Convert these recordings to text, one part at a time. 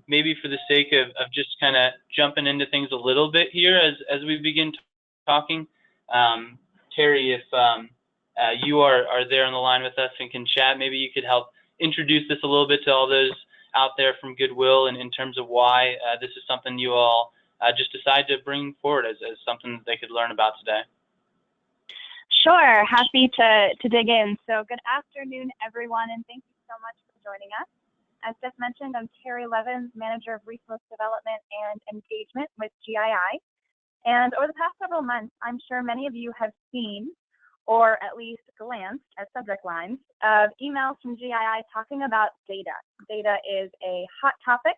maybe for the sake of just kind of jumping into things a little bit here as we begin talking, Terry, if you are there on the line with us and can chat, maybe you could help introduce this a little bit to all those out there from Goodwill, and in terms of why this is something you all just decided to bring forward as something that they could learn about today. Sure, happy to dig in. So good afternoon, everyone, and thank you so much for joining us. As Jeff mentioned, I'm Terry Levins, Manager of Resource Development and Engagement with GII. And over the past several months, I'm sure many of you have seen, or at least glanced at subject lines of emails from GII talking about data. Data is a hot topic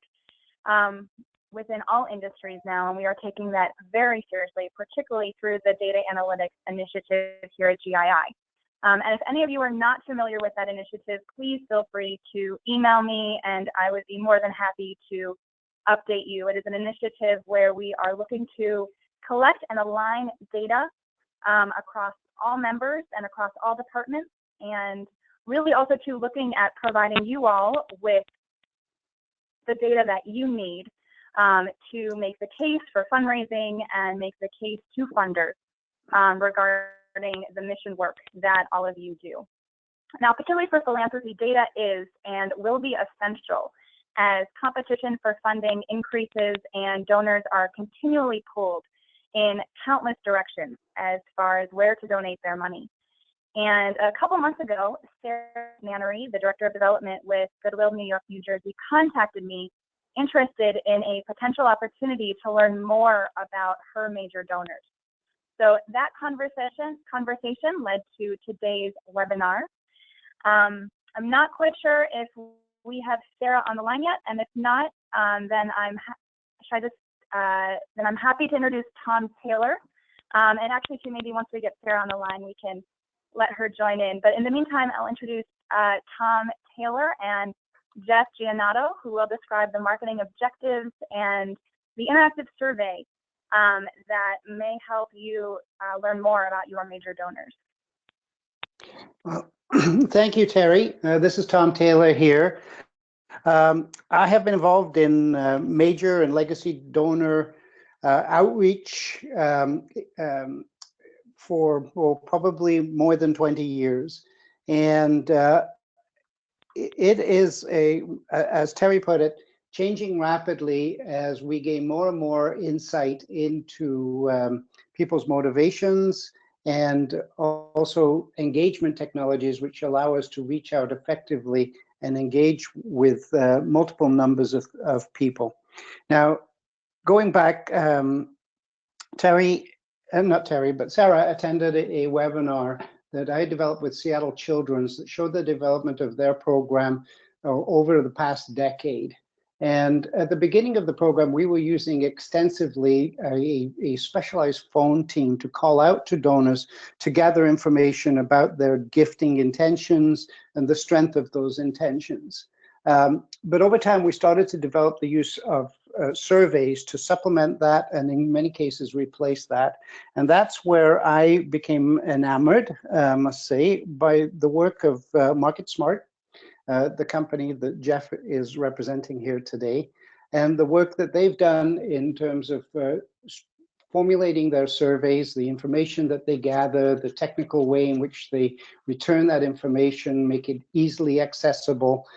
within all industries now, and we are taking that very seriously, particularly through the Data Analytics Initiative here at GII. And if any of you are not familiar with that initiative, please feel free to email me, and I would be more than happy to update you. It is an initiative where we are looking to collect and align data across all members and across all departments, and really also to looking at providing you all with the data that you need to make the case for fundraising and make the case to funders regarding the mission work that all of you do. Now, particularly for philanthropy, data is and will be essential as competition for funding increases and donors are continually pulled in countless directions as far as where to donate their money. And a couple months ago, Sarah Nannery, the Director of Development with Goodwill, New York, New Jersey, contacted me interested in a potential opportunity to learn more about her major donors. So that conversation led to today's webinar. I'm not quite sure if we have Sarah on the line yet, and if not, then I'm happy to introduce Tom Taylor. And actually, too, maybe once we get Sarah on the line, we can let her join in. But in the meantime, I'll introduce Tom Taylor and Jeff Giannotto, who will describe the marketing objectives and the interactive survey that may help you learn more about your major donors. Well, thank you, Terry. This is Tom Taylor here. I have been involved in major and legacy donor outreach for probably more than 20 years. And it is, as Terry put it, changing rapidly as we gain more and more insight into people's motivations and also engagement technologies which allow us to reach out effectively and engage with multiple numbers of people. Now, going back, Sarah attended a webinar that I developed with Seattle Children's that showed the development of their program over the past decade. And at the beginning of the program, we were using extensively a specialized phone team to call out to donors to gather information about their gifting intentions and the strength of those intentions. But over time, we started to develop the use of surveys to supplement that and in many cases replace that. And that's where I became enamored, must say, by the work of MarketSmart, the company that Jeff is representing here today, and the work that they've done in terms of formulating their surveys, the information that they gather, the technical way in which they return that information, make it easily accessible,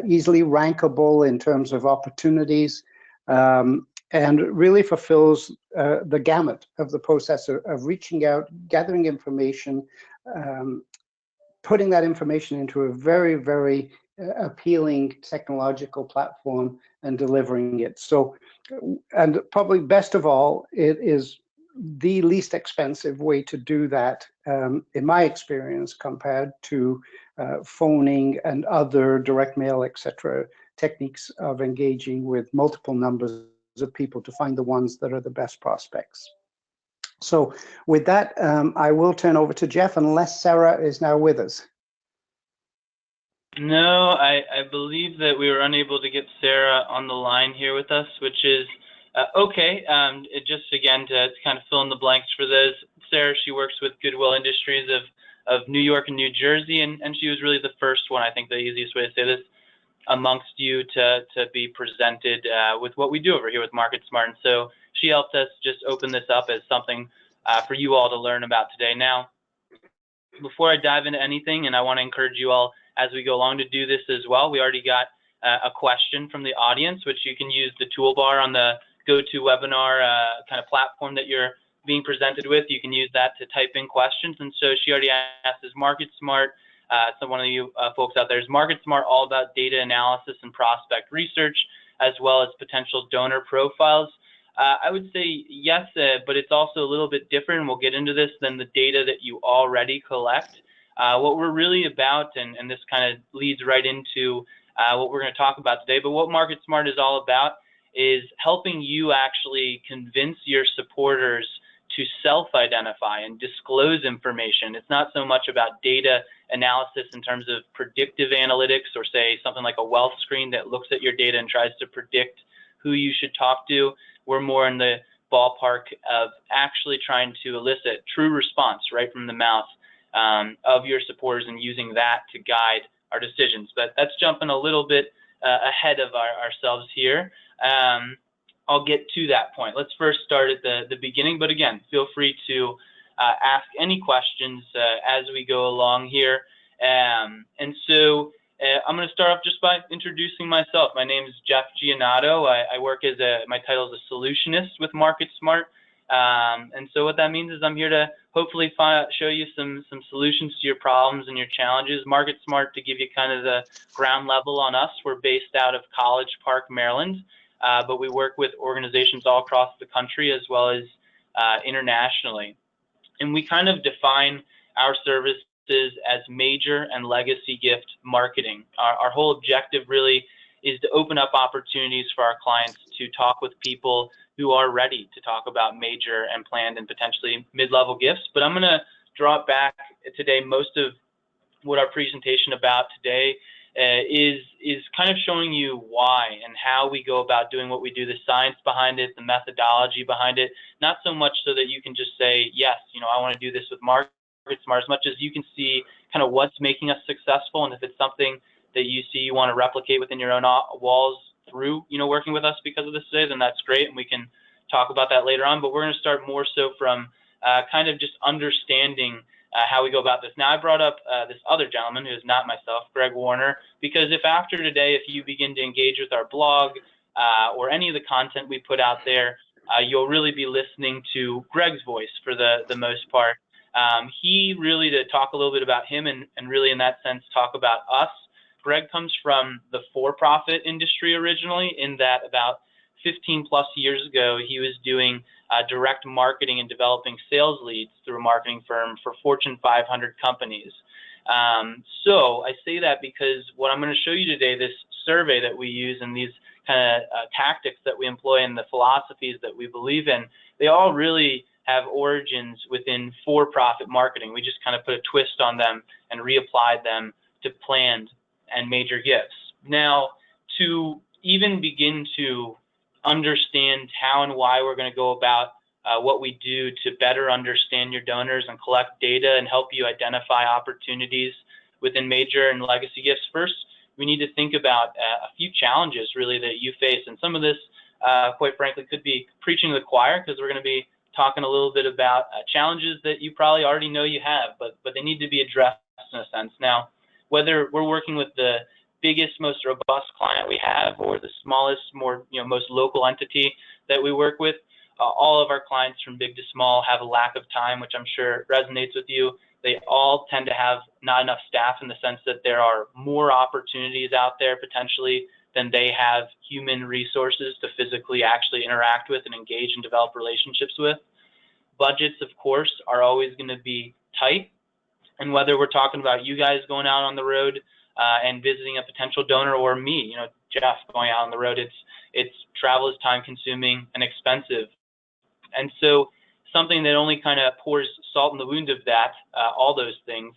easily rankable in terms of opportunities, and really fulfills the gamut of the process of reaching out, gathering information, putting that information into a very, very appealing technological platform and delivering it. So, and probably best of all, it is the least expensive way to do that, in my experience, compared to phoning and other direct mail, etc., techniques of engaging with multiple numbers of people to find the ones that are the best prospects. So with that, I will turn over to Jeff, unless Sarah is now with us. No, I believe that we were unable to get Sarah on the line here with us, which is okay. Just again to kind of fill in the blanks for those, Sarah, she works with Goodwill Industries of New York and New Jersey, and she was really the first one, I think the easiest way to say this, amongst you to be presented with what we do over here with MarketSmart. And so she helped us just open this up as something for you all to learn about today. Now, before I dive into anything, and I want to encourage you all as we go along to do this as well, we already got a question from the audience, which you can use the toolbar on the GoToWebinar kind of platform that you're being presented with. You can use that to type in questions. And so she already asked, is MarketSmart, so one of you folks out there, is MarketSmart all about data analysis and prospect research, as well as potential donor profiles? I would say yes, but it's also a little bit different, and we'll get into this, than the data that you already collect. What we're really about, and this kind of leads right into what we're going to talk about today, but what MarketSmart is all about is helping you actually convince your supporters to self-identify and disclose information. It's not so much about data analysis in terms of predictive analytics, or say something like a wealth screen that looks at your data and tries to predict who you should talk to. We're more in the ballpark of actually trying to elicit true response right from the mouth of your supporters, and using that to guide our decisions. But that's jumping a little bit ahead of ourselves here. I'll get to that point. Let's first start at the beginning, but again, feel free to ask any questions as we go along here. And so I'm going to start off just by introducing myself. My name is Jeff Giannato. I work as my title is a solutionist with MarketSmart. And so what that means is I'm here to hopefully show you some solutions to your problems and your challenges. MarketSmart, to give you kind of the ground level on us, we're based out of College Park, Maryland, but we work with organizations all across the country as well as internationally. And we kind of define our services as major and legacy gift marketing. Our whole objective really is to open up opportunities for our clients to talk with people who are ready to talk about major and planned and potentially mid-level gifts. But I'm going to draw it back today. Most of what our presentation about today is kind of showing you why and how we go about doing what we do, the science behind it, the methodology behind it, not so much so that you can just say, yes, I want to do this with MarketSmart, as much as you can see kind of what's making us successful, and if it's something that you see you want to replicate within your own walls through working with us because of this today, then that's great, and we can talk about that later on. But we're going to start more so from kind of just understanding how we go about this. Now, I brought up this other gentleman who is not myself, Greg Warner, because if after today, if you begin to engage with our blog or any of the content we put out there, you'll really be listening to Greg's voice for the most part. He really, to talk a little bit about him and really in that sense talk about us, Greg comes from the for-profit industry originally, in that about 15 plus years ago, he was doing direct marketing and developing sales leads through a marketing firm for Fortune 500 companies. So I say that because what I'm going to show you today, this survey that we use and these kind of tactics that we employ and the philosophies that we believe in, they all really have origins within for-profit marketing. We just kind of put a twist on them and reapplied them to planned and major gifts. Now, to even begin to understand how and why we're going to go about what we do to better understand your donors and collect data and help you identify opportunities within major and legacy gifts, first, we need to think about a few challenges really that you face. And some of this, quite frankly, could be preaching to the choir, because we're going to be talking a little bit about challenges that you probably already know you have, but they need to be addressed in a sense. Now, whether we're working with the biggest, most robust client we have, or the smallest, most local entity that we work with, all of our clients from big to small have a lack of time, which I'm sure resonates with you. They all tend to have not enough staff, in the sense that there are more opportunities out there potentially than they have human resources to physically actually interact with and engage and develop relationships with. Budgets, of course, are always going to be tight. And whether we're talking about you guys going out on the road and visiting a potential donor, or me, Jeff, going out on the road, it's travel is time consuming and expensive. And so something that only kind of pours salt in the wound of that, all those things,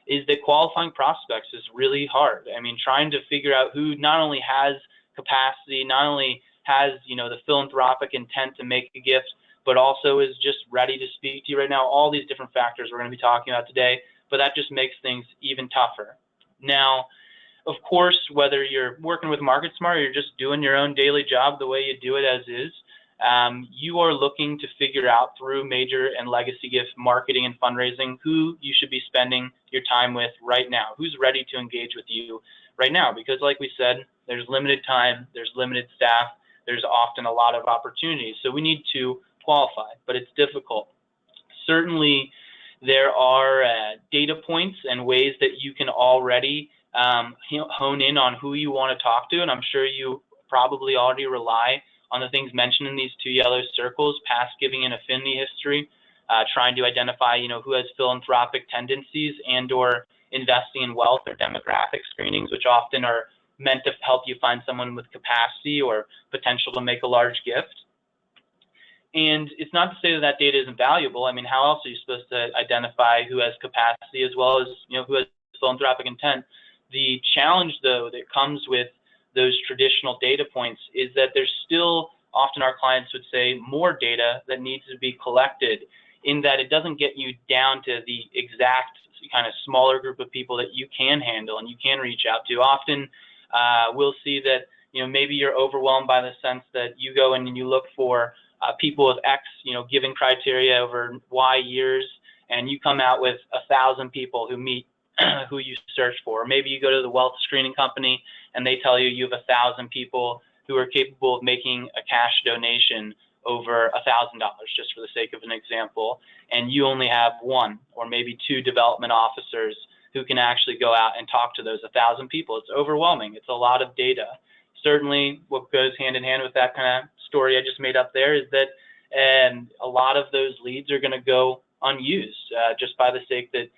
is that qualifying prospects is really hard. I mean, trying to figure out who not only has capacity, not only has, the philanthropic intent to make a gift, but also is just ready to speak to you right now. All these different factors we're going to be talking about today, but that just makes things even tougher. Now, of course, whether you're working with MarketSmart or you're just doing your own daily job the way you do it as is, you are looking to figure out through major and legacy gift marketing and fundraising who you should be spending your time with right now, who's ready to engage with you right now. Because like we said, there's limited time, there's limited staff, there's often a lot of opportunities. So we need to qualify, but it's difficult. Certainly, there are data points and ways that you can already hone in on who you want to talk to, and I'm sure you probably already rely on the things mentioned in these two yellow circles: past giving and affinity history, trying to identify, who has philanthropic tendencies, and/or investing in wealth or demographic screenings, which often are meant to help you find someone with capacity or potential to make a large gift. And it's not to say that that data isn't valuable. I mean, how else are you supposed to identify who has capacity as well as, who has philanthropic intent? The challenge, though, that comes with those traditional data points is that there's still, often our clients would say, more data that needs to be collected, in that it doesn't get you down to the exact kind of smaller group of people that you can handle and you can reach out to. Often we'll see that, maybe you're overwhelmed by the sense that you go in and you look for people with X, giving criteria over Y years, and you come out with 1,000 people who meet who you search for. Or maybe you go to the wealth screening company and they tell you you have 1,000 people who are capable of making a cash donation over $1,000, just for the sake of an example, and you only have one or maybe two development officers who can actually go out and talk to those 1,000 people. It's overwhelming. It's a lot of data. Certainly, what goes hand in hand with that kind of story I just made up there is that a lot of those leads are going to go unused just by the sake that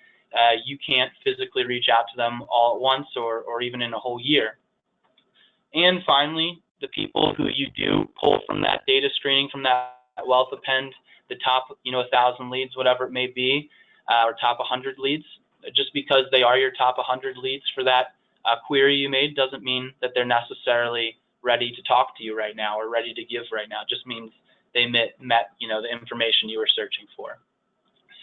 you can't physically reach out to them all at once or even in a whole year. And finally, the people who you do pull from that data screening, from that wealth append, the top 1,000 leads, whatever it may be, or top 100 leads, just because they are your top 100 leads for that query you made doesn't mean that they're necessarily ready to talk to you right now or ready to give right now. It just means they met the information you were searching for.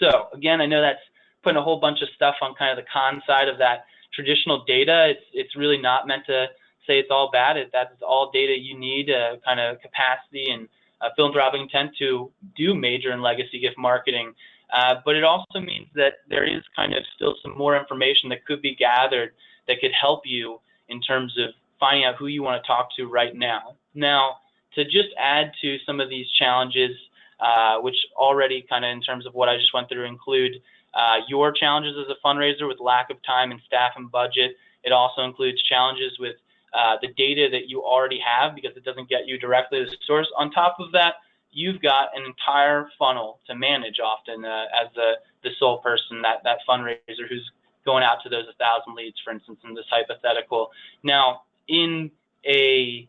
So again, I know that's putting a whole bunch of stuff on kind of the con side of that traditional data. It's really not meant to say it's all bad. That's all data you need, kind of capacity and philanthropic intent to do major and legacy gift marketing. But it also means that there is kind of still some more information that could be gathered that could help you in terms of finding out who you want to talk to right now. Now, to just add to some of these challenges, which already kind of in terms of what I just went through include your challenges as a fundraiser with lack of time and staff and budget. It also includes challenges with the data that you already have because it doesn't get you directly to the source. On top of that, you've got an entire funnel to manage often as the sole person, that fundraiser who's going out to those 1,000 leads, for instance, in this hypothetical. Now, in a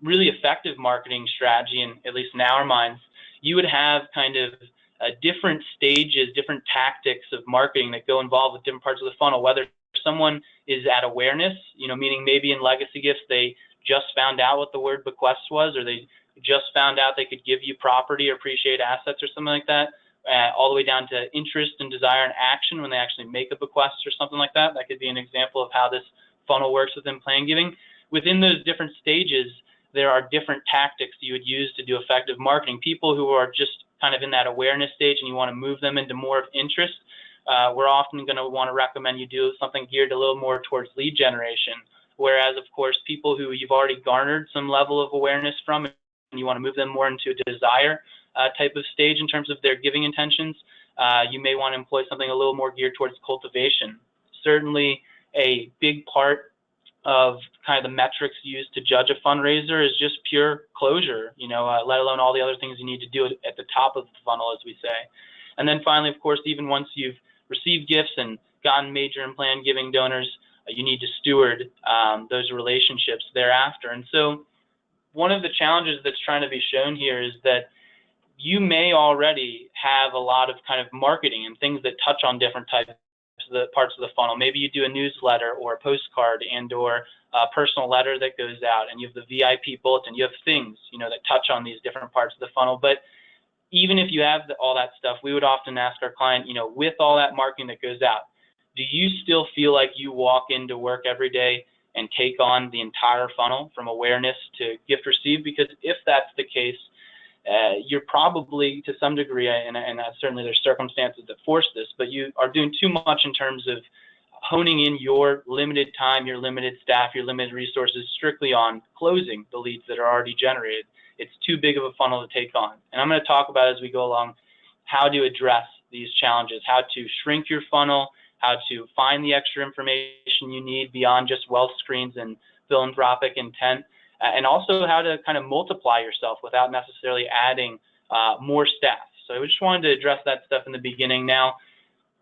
really effective marketing strategy, and at least in our minds, you would have kind of different stages, different tactics of marketing that go involved with different parts of the funnel, whether someone is at awareness, meaning maybe in legacy gifts, they just found out what the word bequest was, or they just found out they could give you property or appreciate assets or something like that, all the way down to interest and desire and action when they actually make a bequest or something like that. That could be an example of how this funnel works within plan giving. Within those different stages, there are different tactics you would use to do effective marketing. People who are just kind of in that awareness stage and you want to move them into more of interest, we're often going to want to recommend you do something geared a little more towards lead generation. Whereas, of course, people who you've already garnered some level of awareness from and you want to move them more into a desire type of stage in terms of their giving intentions, you may want to employ something a little more geared towards cultivation. Certainly a big part of kind of the metrics used to judge a fundraiser is just pure closure, let alone all the other things you need to do at the top of the funnel, as we say. And then finally, of course, even once you've received gifts and gotten major and planned giving donors, you need to steward those relationships thereafter. And so one of the challenges that's trying to be shown here is that you may already have a lot of kind of marketing and things that touch on different types of the parts of the funnel. Maybe you do a newsletter or a postcard and or a personal letter that goes out, and you have the VIP bulletin. You have things, that touch on these different parts of the funnel. But even if you have all that stuff, we would often ask our client, with all that marketing that goes out, do you still feel like you walk into work every day and take on the entire funnel from awareness to gift receive? Because if that's the case, you're probably, to some degree, and certainly there's circumstances that force this, but you are doing too much in terms of honing in your limited time, your limited staff, your limited resources strictly on closing the leads that are already generated. It's too big of a funnel to take on. And I'm going to talk about as we go along how to address these challenges, how to shrink your funnel, how to find the extra information you need beyond just wealth screens and philanthropic intent, and also how to kind of multiply yourself without necessarily adding more staff. So I just wanted to address that stuff in the beginning. Now,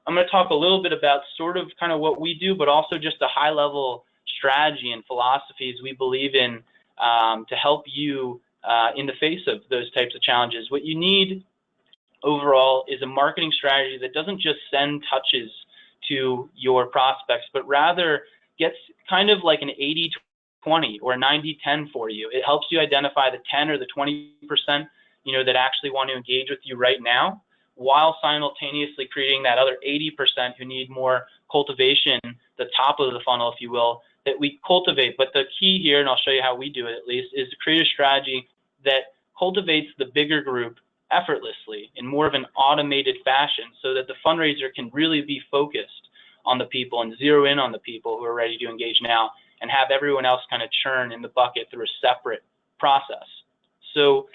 I'm going to talk a little bit about sort of kind of what we do, but also just a high-level strategy and philosophies we believe in to help you in the face of those types of challenges. What you need overall is a marketing strategy that doesn't just send touches to your prospects, but rather gets kind of like an 80-20 or 90-10 for you. It helps you identify the 10 or the 20%, that actually want to engage with you right now, while simultaneously creating that other 80% who need more cultivation, the top of the funnel, if you will, that we cultivate. But the key here, and I'll show you how we do it at least, is to create a strategy that cultivates the bigger group effortlessly in more of an automated fashion so that the fundraiser can really be focused on the people and zero in on the people who are ready to engage now and have everyone else kind of churn in the bucket through a separate process. So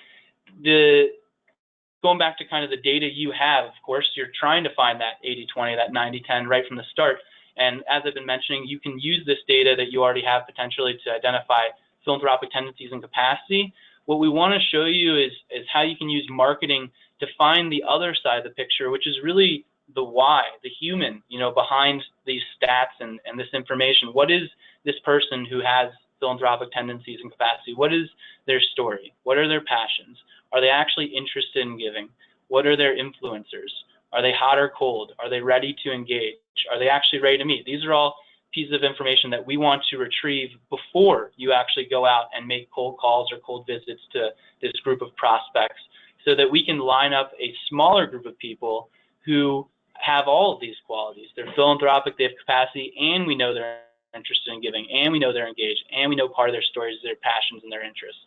going back to kind of the data you have, of course, you're trying to find that 80-20, that 90-10 right from the start. And as I've been mentioning, you can use this data that you already have potentially to identify philanthropic tendencies and capacity. What we want to show you is how you can use marketing to find the other side of the picture, which is really the why, the human, behind these stats and this information. What is this person who has philanthropic tendencies and capacity? What is their story? What are their passions? Are they actually interested in giving? What are their influencers? Are they hot or cold? Are they ready to engage? Are they actually ready to meet? These are all pieces of information that we want to retrieve before you actually go out and make cold calls or cold visits to this group of prospects, so that we can line up a smaller group of people who have all of these qualities. They're philanthropic, they have capacity, and we know they're interested in giving, and we know they're engaged, and we know part of their stories, their passions, and their interests,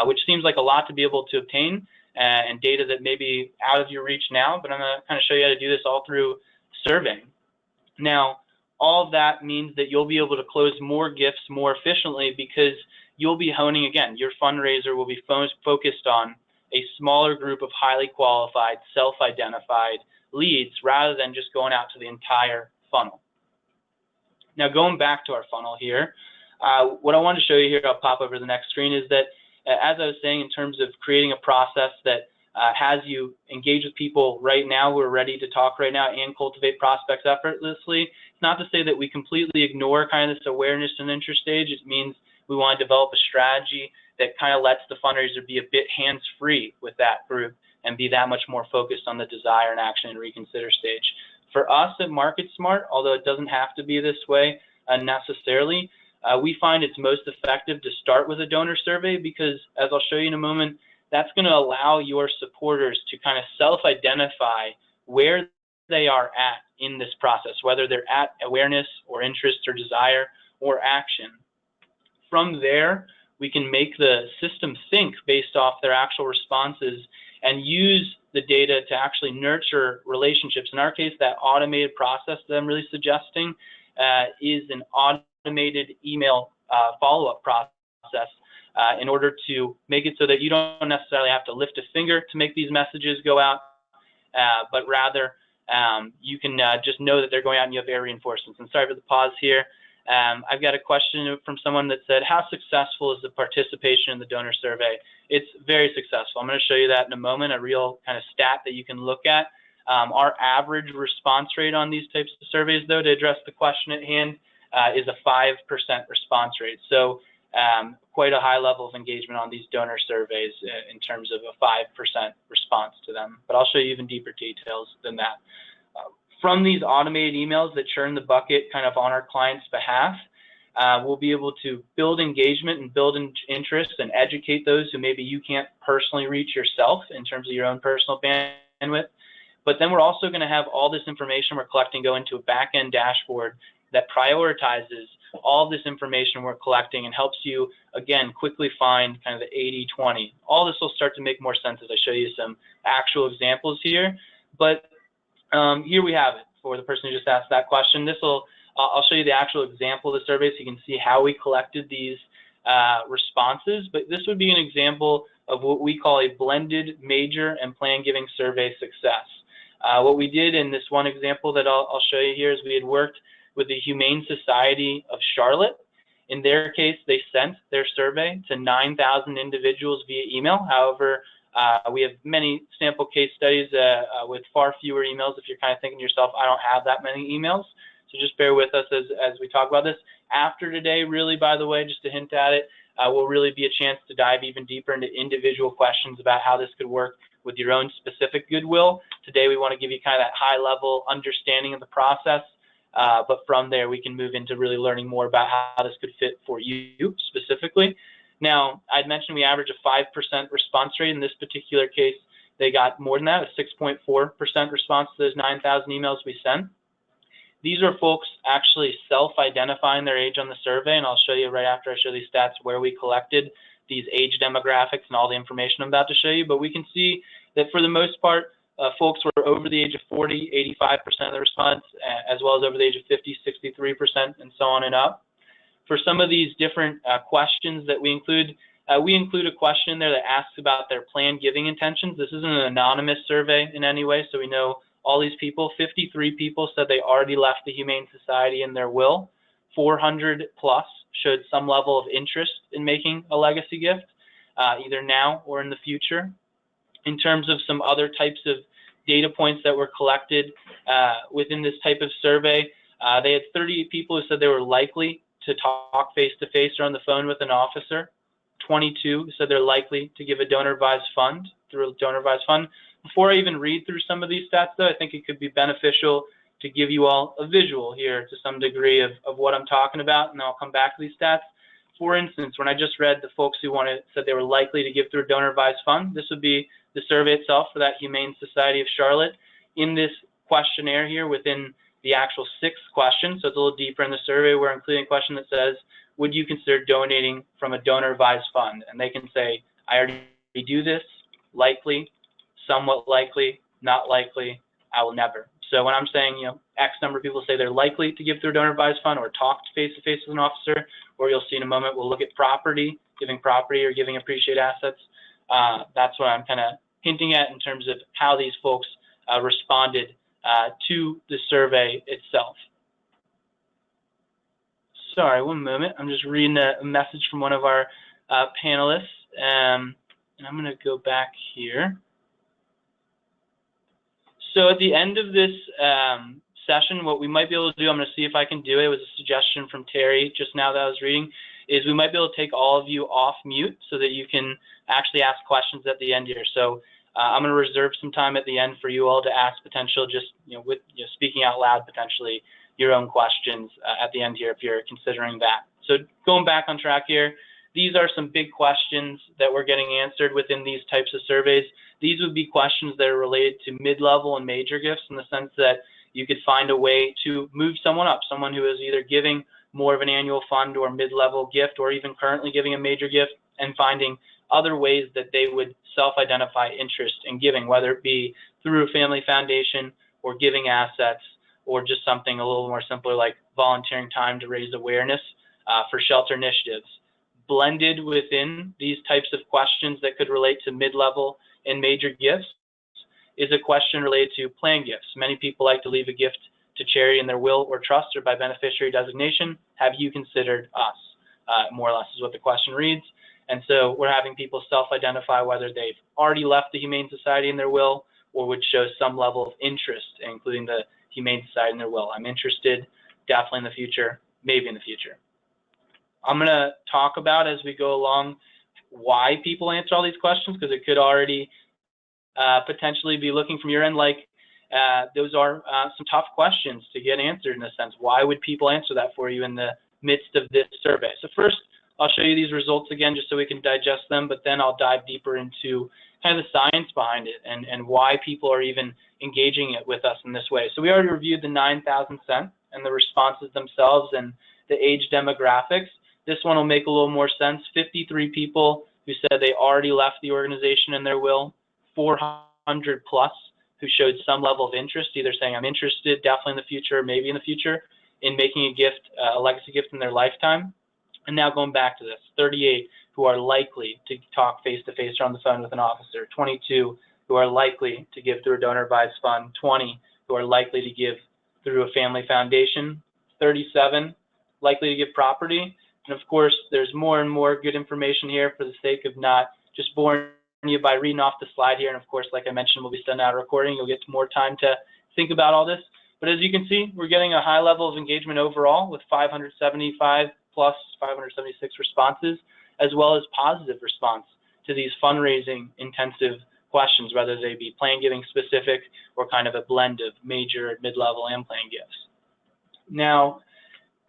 which seems like a lot to be able to obtain, and data that may be out of your reach now, but I'm going to kind of show you how to do this all through surveying. Now, all of that means that you'll be able to close more gifts more efficiently because you'll be honing, again, your fundraiser will be focused on a smaller group of highly qualified, self-identified leads rather than just going out to the entire funnel. Now, going back to our funnel here, what I want to show you here, I'll pop over the next screen, is that as I was saying, in terms of creating a process that has you engage with people right now who are ready to talk right now and cultivate prospects effortlessly, it's not to say that we completely ignore kind of this awareness and interest stage. It means we want to develop a strategy that kind of lets the fundraiser be a bit hands-free with that group and be that much more focused on the desire and action and reconsider stage. For us at MarketSmart, although it doesn't have to be this way necessarily, we find it's most effective to start with a donor survey because, as I'll show you in a moment, that's going to allow your supporters to kind of self-identify where they are at in this process, whether they're at awareness or interest or desire or action. From there, we can make the system think based off their actual responses and use the data to actually nurture relationships. In our case, that automated process that I'm really suggesting is an automated email follow-up process in order to make it so that you don't necessarily have to lift a finger to make these messages go out, but rather you can just know that they're going out and you have air reinforcements. And sorry for the pause here. I've got a question from someone that said, how successful is the participation in the donor survey? It's very successful. I'm going to show you that in a moment, a real kind of stat that you can look at. Our average response rate on these types of surveys, though, to address the question at hand, is a 5% response rate. So quite a high level of engagement on these donor surveys in terms of a 5% response to them. But I'll show you even deeper details than that. From these automated emails that churn the bucket kind of on our client's behalf, we'll be able to build engagement and build interest and educate those who maybe you can't personally reach yourself in terms of your own personal bandwidth. But then we're also going to have all this information we're collecting go into a back-end dashboard that prioritizes all this information we're collecting and helps you, again, quickly find kind of the 80-20. All this will start to make more sense as I show you some actual examples here. But here we have it for the person who just asked that question. I'll show you the actual example of the survey so you can see how we collected these responses. But this would be an example of what we call a blended major and plan giving survey success. What we did in this one example that I'll show you here is we had worked with the Humane Society of Charlotte. In their case, they sent their survey to 9,000 individuals via email. However, we have many sample case studies with far fewer emails. If you're kind of thinking to yourself, I don't have that many emails, so just bear with us as we talk about this. After today, really, by the way, just to hint at it, will really be a chance to dive even deeper into individual questions about how this could work with your own specific Goodwill. Today, we want to give you kind of that high-level understanding of the process. But from there, we can move into really learning more about how this could fit for you specifically. Now, I'd mentioned we average a 5% response rate. In this particular case, they got more than that, a 6.4% response to those 9,000 emails we sent. These are folks actually self-identifying their age on the survey, and I'll show you right after I show these stats where we collected these age demographics and all the information I'm about to show you. But we can see that for the most part, folks were over the age of 40, 85% of the response, as well as over the age of 50, 63%, and so on and up. For some of these different questions that we include a question in there that asks about their plan giving intentions. This isn't an anonymous survey in any way, so we know all these people. 53 people said they already left the Humane Society in their will. 400 plus showed some level of interest in making a legacy gift, either now or in the future. In terms of some other types of data points that were collected within this type of survey, they had 38 people who said they were likely to talk face-to-face or on the phone with an officer. 22 said they're likely to give a donor-advised fund through a donor-advised fund. Before I even read through some of these stats, though, I think it could be beneficial to give you all a visual here to some degree of what I'm talking about, and then I'll come back to these stats. For instance, when I just read the folks who said they were likely to give through a donor-advised fund, this would be the survey itself for that Humane Society of Charlotte. In this questionnaire here, within the actual 6th question, so it's a little deeper in the survey, we're including a question that says, would you consider donating from a donor-advised fund? And they can say, I already do this, likely, somewhat likely, not likely, I will never. So when I'm saying, X number of people say they're likely to give through a donor-advised fund or talk face-to-face with an officer, or you'll see in a moment, we'll look at property, giving property or giving appreciate assets. That's what I'm kind of hinting at in terms of how these folks responded to the survey itself. Sorry, one moment. I'm just reading a message from one of our panelists, and I'm going to go back here. So at the end of this session, what we might be able to do, I'm going to see if I can do it. It was a suggestion from Terry just now that I was reading, is we might be able to take all of you off mute so that you can actually ask questions at the end here. So I'm going to reserve some time at the end for you all to ask potential, just speaking out loud, potentially your own questions at the end here if you're considering that. So going back on track here, these are some big questions that we're getting answered within these types of surveys. These would be questions that are related to mid-level and major gifts, in the sense that you could find a way to move someone up, someone who is either giving more of an annual fund or mid-level gift, or even currently giving a major gift, and finding other ways that they would self-identify interest in giving, whether it be through a family foundation or giving assets, or just something a little more simpler like volunteering time to raise awareness for shelter initiatives. Blended within these types of questions that could relate to mid-level and major gifts is a question related to plan gifts. Many people like to leave a gift to charity in their will or trust or by beneficiary designation. Have you considered us? More or less is what the question reads. And so we're having people self-identify whether they've already left the Humane Society in their will or would show some level of interest, including the Humane Society in their will. I'm interested, definitely in the future, maybe in the future. I'm going to talk about as we go along why people answer all these questions, because it could already potentially be looking from your end like those are some tough questions to get answered in a sense. Why would people answer that for you in the midst of this survey? So first, I'll show you these results again just so we can digest them, but then I'll dive deeper into kind of the science behind it and why people are even engaging it with us in this way. So we already reviewed the 9,000 cent and the responses themselves and the age demographics. This one will make a little more sense. 53 people who said they already left the organization in their will, 400 plus who showed some level of interest, either saying I'm interested, definitely in the future, maybe in the future, in making a gift, a legacy gift in their lifetime. And now going back to this, 38 who are likely to talk face-to-face or on the phone with an officer, 22 who are likely to give through a donor-advised fund, 20 who are likely to give through a family foundation, 37 likely to give property. And of course, there's more and more good information here for the sake of not just boring you by reading off the slide here. And of course, like I mentioned, we'll be sending out a recording. You'll get more time to think about all this. But as you can see, we're getting a high level of engagement overall with 575 plus 576 responses, as well as positive response to these fundraising intensive questions, whether they be plan giving specific or kind of a blend of major, mid-level, and plan gifts. Now,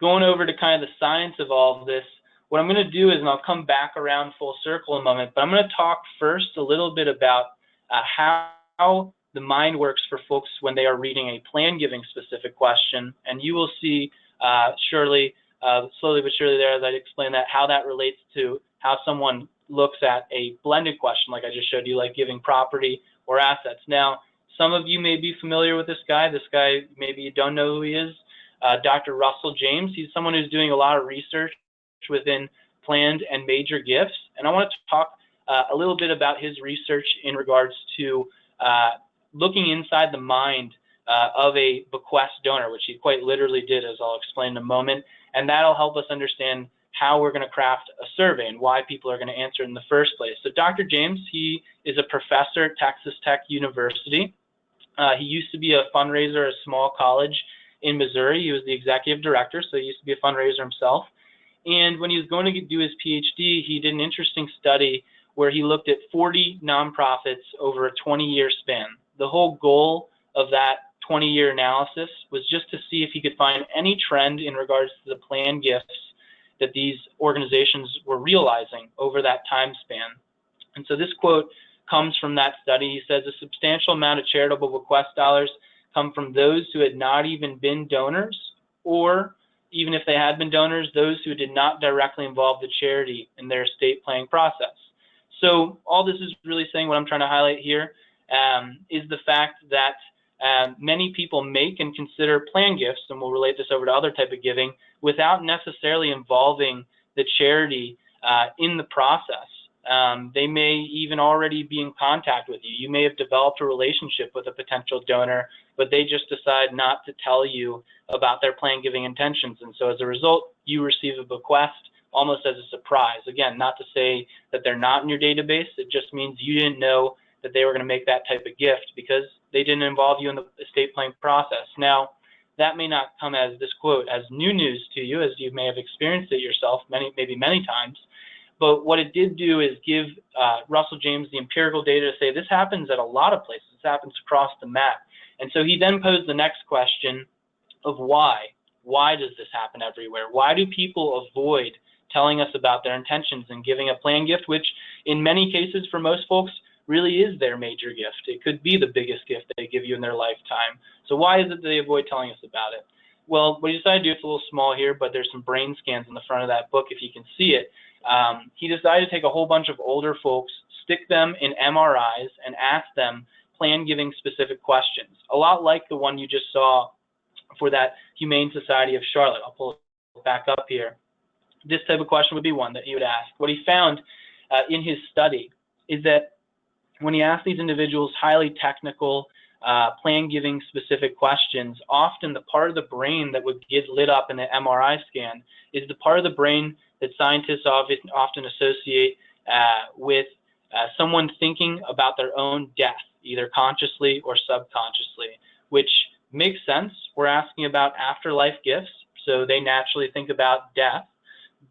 going over to kind of the science of all of this, what I'm going to do is, and I'll come back around full circle in a moment, but I'm going to talk first a little bit about how the mind works for folks when they are reading a plan giving specific question. And you will see slowly but surely there, as I explain that, how that relates to how someone looks at a blended question, like I just showed you, like giving property or assets. Now, some of you may be familiar with this guy. This guy, maybe you don't know who he is. Dr. Russell James. He's someone who's doing a lot of research within planned and major gifts. And I want to talk a little bit about his research in regards to looking inside the mind of a bequest donor, which he quite literally did, as I'll explain in a moment. And that'll help us understand how we're going to craft a survey and why people are going to answer in the first place. So Dr. James, he is a professor at Texas Tech University. He used to be a fundraiser at a small college in Missouri. He was the executive director, so he used to be a fundraiser himself. And when he was going to do his PhD, he did an interesting study where he looked at 40 nonprofits over a 20-year span. The whole goal of that 20-year analysis was just to see if he could find any trend in regards to the planned gifts that these organizations were realizing over that time span. And so this quote comes from that study. He says, a substantial amount of charitable bequest dollars come from those who had not even been donors, or even if they had been donors, those who did not directly involve the charity in their estate planning process. So all this is really saying, what I'm trying to highlight here is the fact that many people make and consider plan gifts, and we'll relate this over to other type of giving, without necessarily involving the charity in the process. They may even already be in contact with you. You may have developed a relationship with a potential donor, but they just decide not to tell you about their plan giving intentions. And so as a result, you receive a bequest almost as a surprise. Again, not to say that they're not in your database. It just means you didn't know that they were going to make that type of gift because they didn't involve you in the estate planning process. Now, that may not come as this quote as new news to you, as you may have experienced it yourself maybe many times. But what it did do is give Russell James the empirical data to say this happens at a lot of places. This happens across the map. And so he then posed the next question of why. Why does this happen everywhere? Why do people avoid telling us about their intentions and giving a plan gift, which in many cases for most folks really is their major gift? It could be the biggest gift they give you in their lifetime. So why is it they avoid telling us about it? Well, what he decided to do, it's a little small here, but there's some brain scans in the front of that book if you can see it. He decided to take a whole bunch of older folks, stick them in MRIs, and ask them plan giving specific questions, a lot like the one you just saw for that Humane Society of Charlotte. I'll pull it back up here. This type of question would be one that he would ask. What he found in his study is that when he asked these individuals highly technical plan giving specific questions, often the part of the brain that would get lit up in the MRI scan is the part of the brain that scientists often associate with someone thinking about their own death, either consciously or subconsciously, which makes sense. We're asking about afterlife gifts, so they naturally think about death.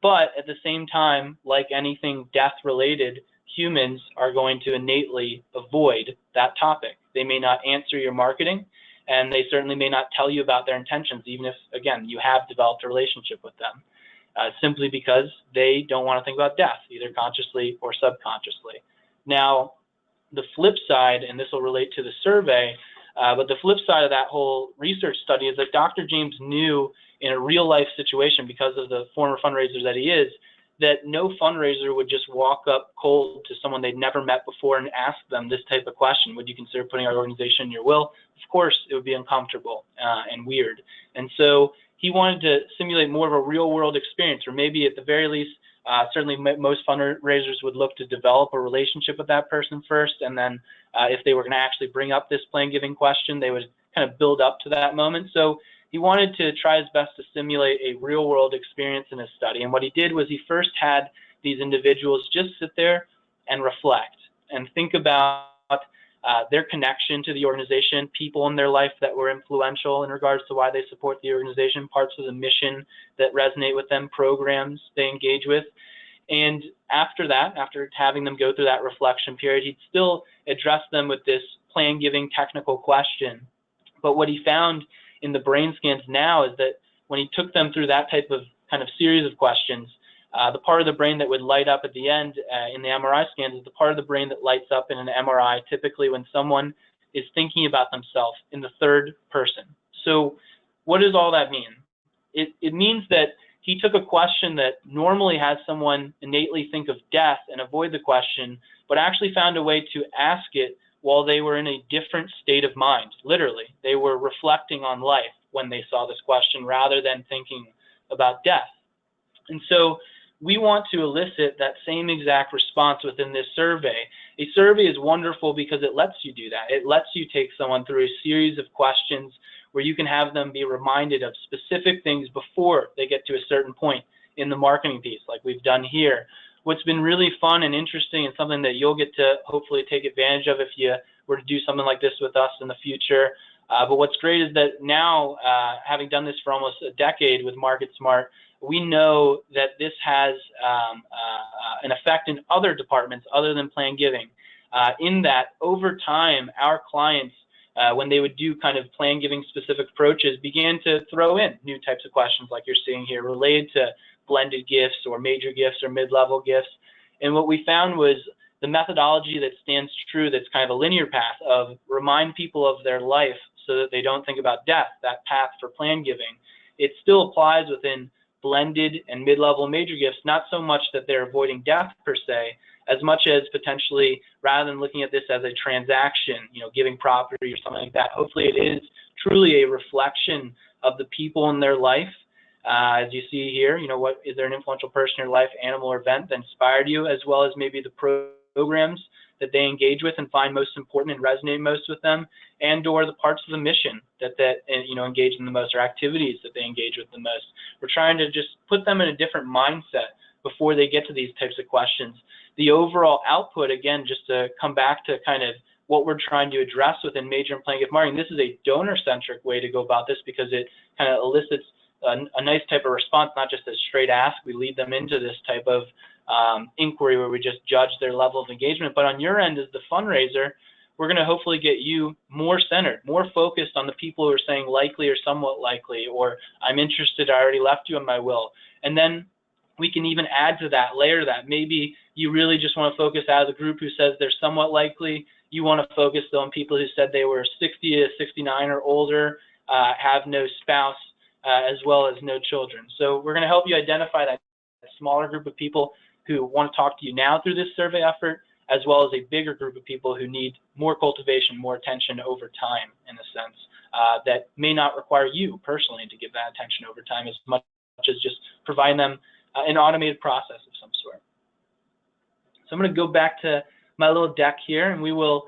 But at the same time, like anything death-related, humans are going to innately avoid that topic. They may not answer your marketing, and they certainly may not tell you about their intentions, even if, again, you have developed a relationship with them. simply because they don't want to think about death, either consciously or subconsciously. Now, the flip side, and this will relate to the survey, but the flip side of that whole research study is that Dr. James knew in a real life situation, because of the former fundraiser that he is, that no fundraiser would just walk up cold to someone they'd never met before and ask them this type of question: would you consider putting our organization in your will? Of course, it would be uncomfortable and weird. And so he wanted to simulate more of a real world experience, or maybe at the very least, certainly most fundraisers would look to develop a relationship with that person first, and then if they were going to actually bring up this plan giving question, they would kind of build up to that moment. So he wanted to try his best to simulate a real world experience in his study. And what he did was he first had these individuals just sit there and reflect and think about their connection to the organization, people in their life that were influential in regards to why they support the organization, parts of the mission that resonate with them, programs they engage with. And after that, after having them go through that reflection period, he'd still address them with this plan giving technical question. But what he found in the brain scans now is that when he took them through that type of kind of series of questions, the part of the brain that would light up at the end in the MRI scans is the part of the brain that lights up in an MRI typically when someone is thinking about themselves in the third person. So what does all that mean? It means that he took a question that normally has someone innately think of death and avoid the question, but actually found a way to ask it while they were in a different state of mind. Literally, they were reflecting on life when they saw this question rather than thinking about death. And so we want to elicit that same exact response within this survey. A survey is wonderful because it lets you do that. It lets you take someone through a series of questions where you can have them be reminded of specific things before they get to a certain point in the marketing piece, like we've done here. What's been really fun and interesting, and something that you'll get to hopefully take advantage of if you were to do something like this with us in the future. But what's great is that now, having done this for almost a decade with MarketSmart, we know that this has an effect in other departments other than plan giving. In that, over time, our clients, when they would do kind of plan giving specific approaches, began to throw in new types of questions like you're seeing here related to blended gifts or major gifts or mid-level gifts. And what we found was the methodology that stands true, that's kind of a linear path of remind people of their life so that they don't think about death, that path for plan giving. It still applies within blended and mid-level major gifts, not so much that they're avoiding death per se, as much as potentially, rather than looking at this as a transaction, giving property or something like that, hopefully it is truly a reflection of the people in their life. As you see here, what is there an influential person in your life, animal or event that inspired you, as well as maybe the programs that they engage with and find most important and resonate most with them, and or the parts of the mission that engage them the most, or activities that they engage with the most. We're trying to just put them in a different mindset before they get to these types of questions. The overall output, again, just to come back to kind of what we're trying to address within major and plan gift marketing, this is a donor-centric way to go about this because it kind of elicits a nice type of response, not just a straight ask. We lead them into this type of inquiry where we just judge their level of engagement. But on your end as the fundraiser, we're going to hopefully get you more centered, more focused on the people who are saying likely or somewhat likely, or I'm interested, I already left you in my will. And then we can even add to that, layer that. Maybe you really just want to focus out of the group who says they're somewhat likely. You want to focus on people who said they were 60 to 69 or older, have no spouse, as well as no children. So we're going to help you identify that smaller group of people who want to talk to you now through this survey effort, as well as a bigger group of people who need more cultivation, more attention over time, in a sense, that may not require you personally to give that attention over time as much as just providing them an automated process of some sort. So I'm going to go back to my little deck here, and we will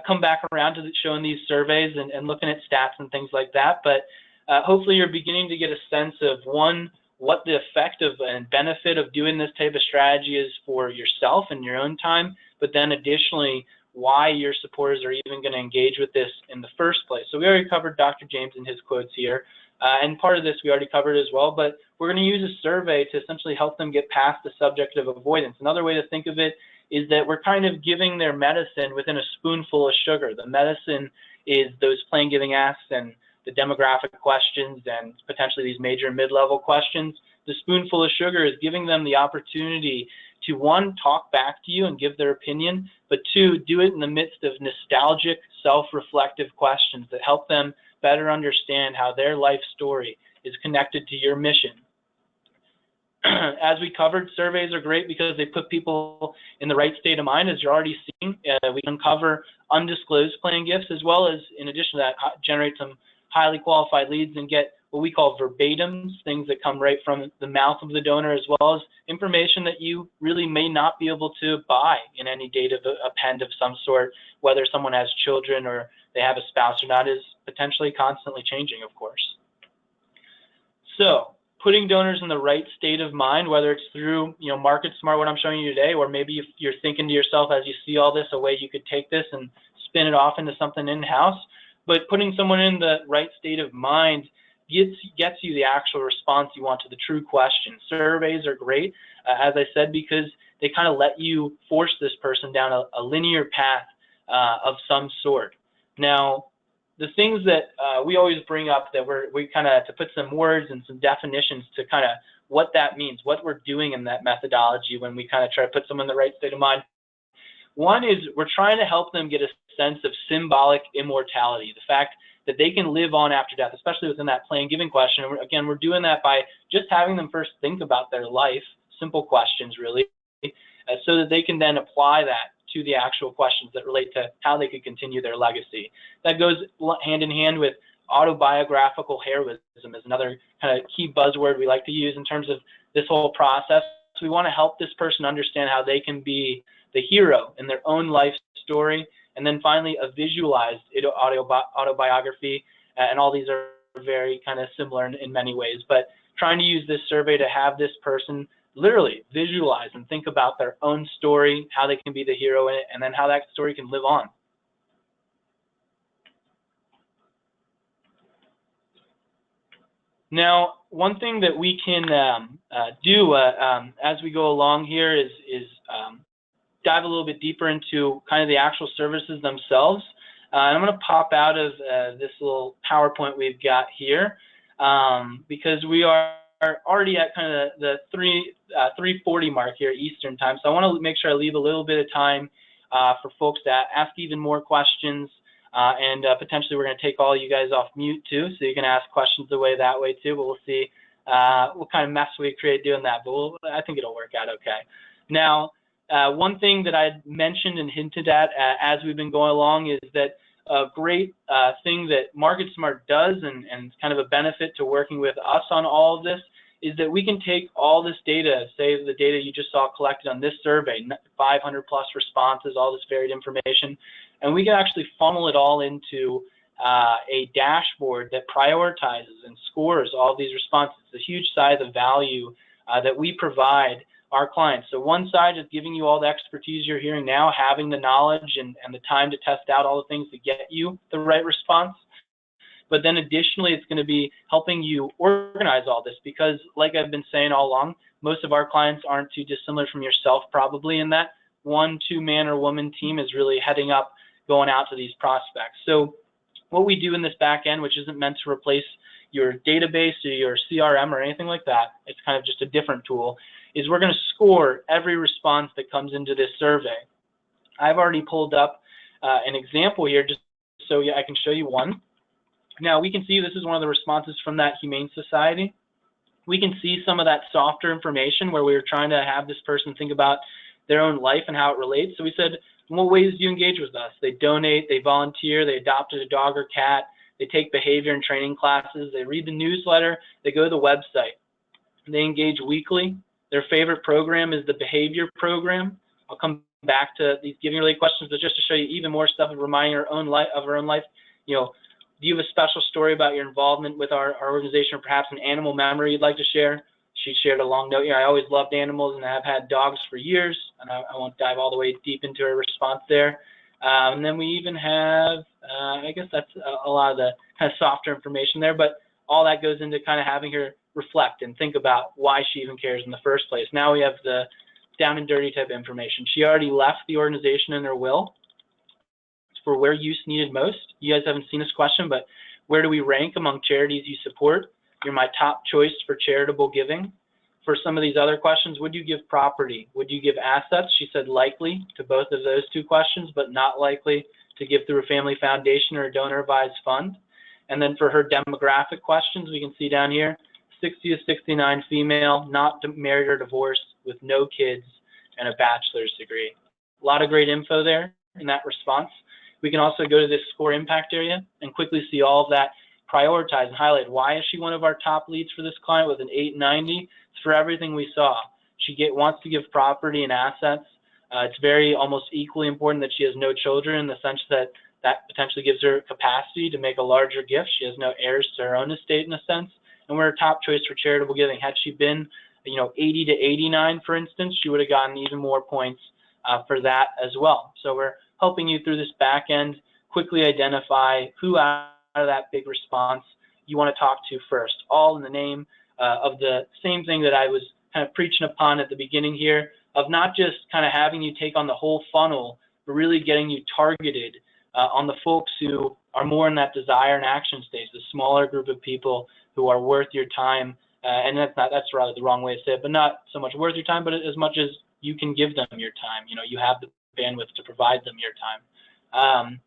come back around to showing these surveys and looking at stats and things like that. But hopefully you're beginning to get a sense of, one, what the effect of and benefit of doing this type of strategy is for yourself in your own time, but then additionally, why your supporters are even going to engage with this in the first place. So we already covered Dr. James and his quotes here, and part of this we already covered as well, but we're going to use a survey to essentially help them get past the subject of avoidance. Another way to think of it is that we're kind of giving their medicine within a spoonful of sugar. The medicine is those plan giving asks and the demographic questions and potentially these major and mid-level questions. the spoonful of sugar is giving them the opportunity to, one, talk back to you and give their opinion, but two, do it in the midst of nostalgic, self-reflective questions that help them better understand how their life story is connected to your mission. As we covered, surveys are great because they put people in the right state of mind, as you're already seeing. We can cover undisclosed plan gifts, as well as, in addition to that, generate some highly qualified leads and get what we call verbatims, things that come right from the mouth of the donor, as well as information that you really may not be able to buy in any data append of some sort, whether someone has children or they have a spouse or not, is potentially constantly changing, of course. So, putting donors in the right state of mind, whether it's through, MarketSmart, what I'm showing you today, or maybe if you're thinking to yourself as you see all this, a way you could take this and spin it off into something in-house. But putting someone in the right state of mind gets you the actual response you want to the true question. Surveys are great, as I said, because they kind of let you force this person down a linear path of some sort. Now, the things that we always bring up that we kind of, to put some words and some definitions to kind of what that means, what we're doing in that methodology when we kind of try to put someone in the right state of mind. One is we're trying to help them get a sense of symbolic immortality, the fact that they can live on after death, especially within that plain giving question. And again, we're doing that by just having them first think about their life, simple questions really, so that they can then apply that to the actual questions that relate to how they could continue their legacy. That goes hand in hand with autobiographical heroism, is another kind of key buzzword we like to use in terms of this whole process. So we want to help this person understand how they can be the hero in their own life story. And then finally, a visualized autobiography, and all these are very kind of similar in many ways, but trying to use this survey to have this person literally visualize and think about their own story, how they can be the hero in it, and then how that story can live on. Now, one thing that we can do as we go along here is dive a little bit deeper into kind of the actual services themselves. I'm going to pop out of this little PowerPoint we've got here because we are already at kind of the 3:40 mark here Eastern time. So I want to make sure I leave a little bit of time for folks to ask even more questions, and potentially we're going to take all you guys off mute too, so you can ask questions away that way too. But we'll see what kind of mess we create doing that. But I think it'll work out okay. Now, one thing that I mentioned and hinted at as we've been going along is that a great thing that MarketSmart does, and kind of a benefit to working with us on all of this, is that we can take all this data, say the data you just saw collected on this survey, 500 plus responses, all this varied information, and we can actually funnel it all into a dashboard that prioritizes and scores all these responses. It's a huge side of the value that we provide our clients. So one side is giving you all the expertise you're hearing now, having the knowledge and the time to test out all the things to get you the right response. But then additionally, it's going to be helping you organize all this, because like I've been saying all along, most of our clients aren't too dissimilar from yourself probably, in that 1, 2 man or woman team is really heading up, going out to these prospects. So what we do in this back end, which isn't meant to replace your database or your CRM or anything like that, it's kind of just a different tool, is we're going to score every response that comes into this survey. I've already pulled up an example here just so I can show you one. Now we can see this is one of the responses from that Humane Society. We can see some of that softer information where we were trying to have this person think about their own life and how it relates. So we said, in what ways do you engage with us? They donate, they volunteer, they adopted a dog or cat, they take behavior and training classes, they read the newsletter, they go to the website, they engage weekly. Their favorite program is the behavior program. I'll come back to these giving related questions, but just to show you even more stuff of reminding our own life, you know, do you have a special story about your involvement with our organization, or perhaps an animal memory you'd like to share? She shared a long note here. I always loved animals and I've had dogs for years, and I won't dive all the way deep into her response there. And then we even have, I guess that's a lot of the kind of softer information there, but all that goes into kind of having her reflect and think about why she even cares in the first place. Now we have the down and dirty type information. She already left the organization in her will for where use needed most. You guys haven't seen this question, but where do we rank among charities you support? You're my top choice for charitable giving. for some of these other questions, would you give property? Would you give assets? She said likely to both of those two questions, but not likely to give through a family foundation or a donor advised fund. And then for her demographic questions, we can see down here, 60 to 69 female, not married or divorced, with no kids and a bachelor's degree. A lot of great info there in that response. We can also go to this score impact area and quickly see all of that prioritized and highlighted. Why is she one of our top leads for this client with an 890? It's for everything we saw. She wants to give property and assets. It's very almost equally important that she has no children, in the sense that that potentially gives her capacity to make a larger gift. She has no heirs to her own estate in a sense. And we're a top choice for charitable giving. Had she been, 80 to 89, for instance, she would have gotten even more points for that as well. So we're helping you through this back end, quickly identify who out of that big response you want to talk to first, all in the name of the same thing that I was kind of preaching upon at the beginning here, of not just kind of having you take on the whole funnel, but really getting you targeted on the folks who are more in that desire and action stage, the smaller group of people who are worth your time. And that's rather the wrong way to say it, but not so much worth your time, but as much as you can give them your time. You have the bandwidth to provide them your time.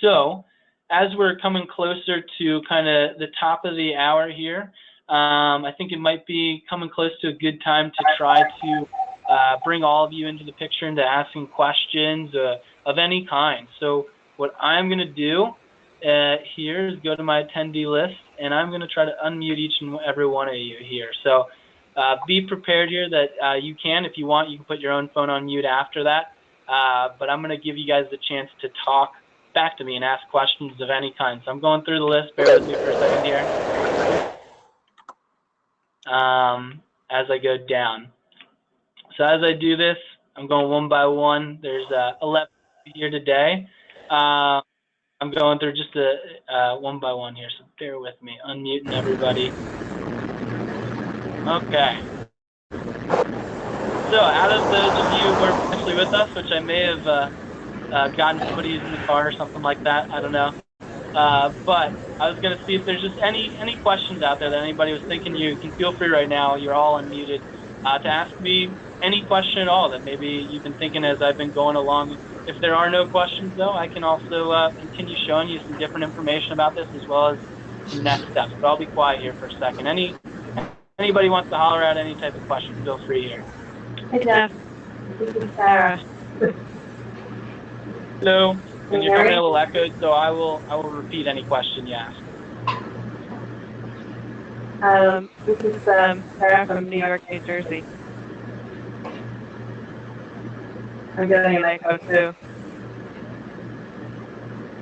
So as we're coming closer to kind of the top of the hour here, I think it might be coming close to a good time to try to bring all of you into the picture, into asking questions of any kind. So what I'm going to do here is go to my attendee list, and I'm going to try to unmute each and every one of you here. So be prepared here that you can, if you want, you can put your own phone on mute after that. But I'm going to give you guys the chance to talk back to me and ask questions of any kind. So I'm going through the list. Bear with me for a second here as I go down. So as I do this, I'm going one by one. There's 11 here today. I'm going through just one by one here, so bear with me. Unmuting everybody. Okay. So out of those of you who are potentially with us, which I may have gotten somebody who's in the car or something like that, I don't know. But I was going to see if there's just any questions out there that anybody was thinking. You can feel free right now. You're all unmuted to ask me any question at all that maybe you've been thinking as I've been going along. If there are no questions, though, I can also continue showing you some different information about this as well as some next steps. But I'll be quiet here for a second. Anybody wants to holler out any type of question, feel free here. Hey, Jeff. This is Sarah. Hello. And you're coming a little echoed, so I will repeat any question you ask. This is Sarah from New York, New Jersey. I'm getting an echo too.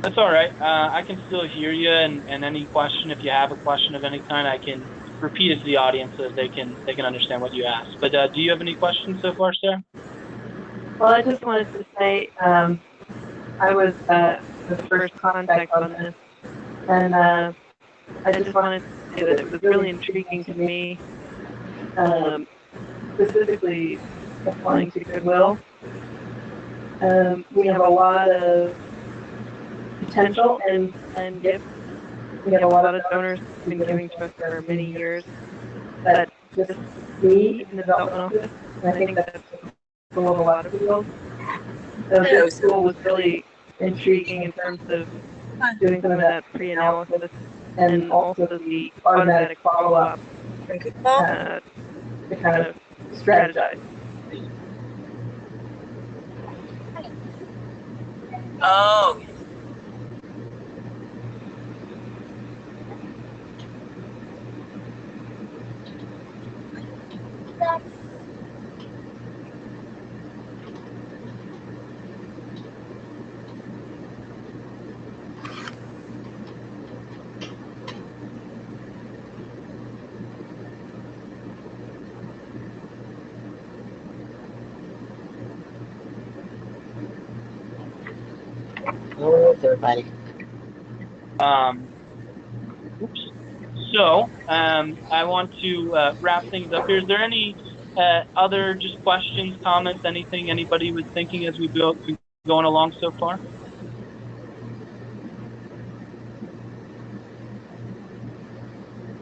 That's all right. I can still hear you, and any question, if you have a question of any kind, I can repeat it to the audience so that they can understand what you asked. But do you have any questions so far, Sarah? Well, I just wanted to say I was the first contact on this, and I just wanted to say that it was really intriguing to me, specifically applying to Goodwill. We have a lot of potential and gifts. We have a lot of donors who've been giving to us for many years that just need in the development office, and I think that's full of a lot of people. So this tool was really intriguing in terms of doing some of that pre-analysis and also the automatic follow-up to kind of strategize. Oh. Hello, everybody. Oops. So I want to wrap things up here. Is there any other just questions, comments, anything anybody was thinking as we've been going along so far?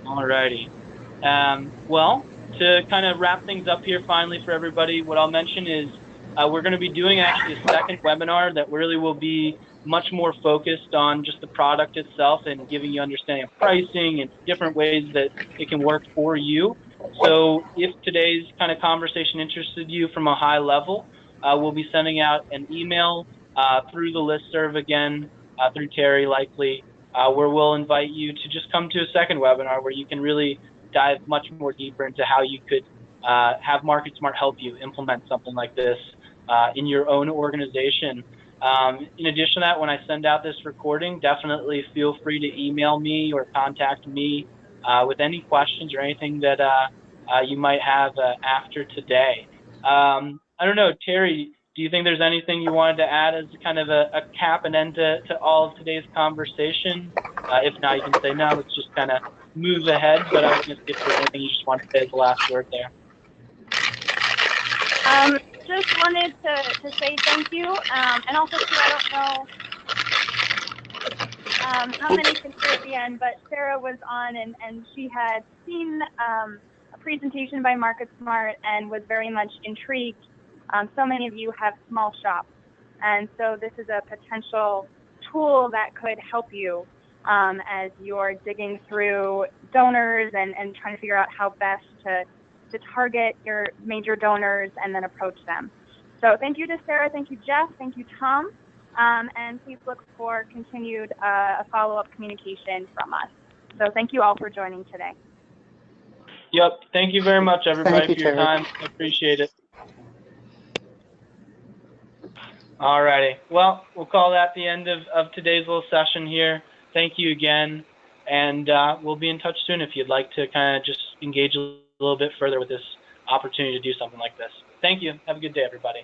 All righty. Well, to kind of wrap things up here finally for everybody, what I'll mention is we're going to be doing actually a second webinar that really will be much more focused on just the product itself and giving you understanding of pricing and different ways that it can work for you. So if today's kind of conversation interested you from a high level, we'll be sending out an email through the listserv again, through Terry likely, where we'll invite you to just come to a second webinar where you can really dive much more deeper into how you could have MarketSmart help you implement something like this in your own organization. In addition to that, when I send out this recording, definitely feel free to email me or contact me with any questions or anything that you might have after today. I don't know, Terry, do you think there's anything you wanted to add as kind of a cap and end to all of today's conversation? If not, you can say no, let's just kind of move ahead, but I was going to see if there's anything you just want to say as the last word there. Just wanted to say thank you, and also too, I don't know how many can hear at the end, but Sarah was on and she had seen a presentation by MarketSmart and was very much intrigued. So many of you have small shops, and so this is a potential tool that could help you as you're digging through donors and trying to figure out how best to target your major donors and then approach them. So thank you to Sarah, thank you Jeff, thank you Tom, and please look for continued follow-up communication from us. So thank you all for joining today. Yep, thank you very much everybody for your Terry. time. I appreciate it. Alrighty, well, we'll call that the end of today's little session here. Thank you again, and we'll be in touch soon if you'd like to kind of just engage a little bit further with this opportunity to do something like this. Thank you. Have a good day, everybody.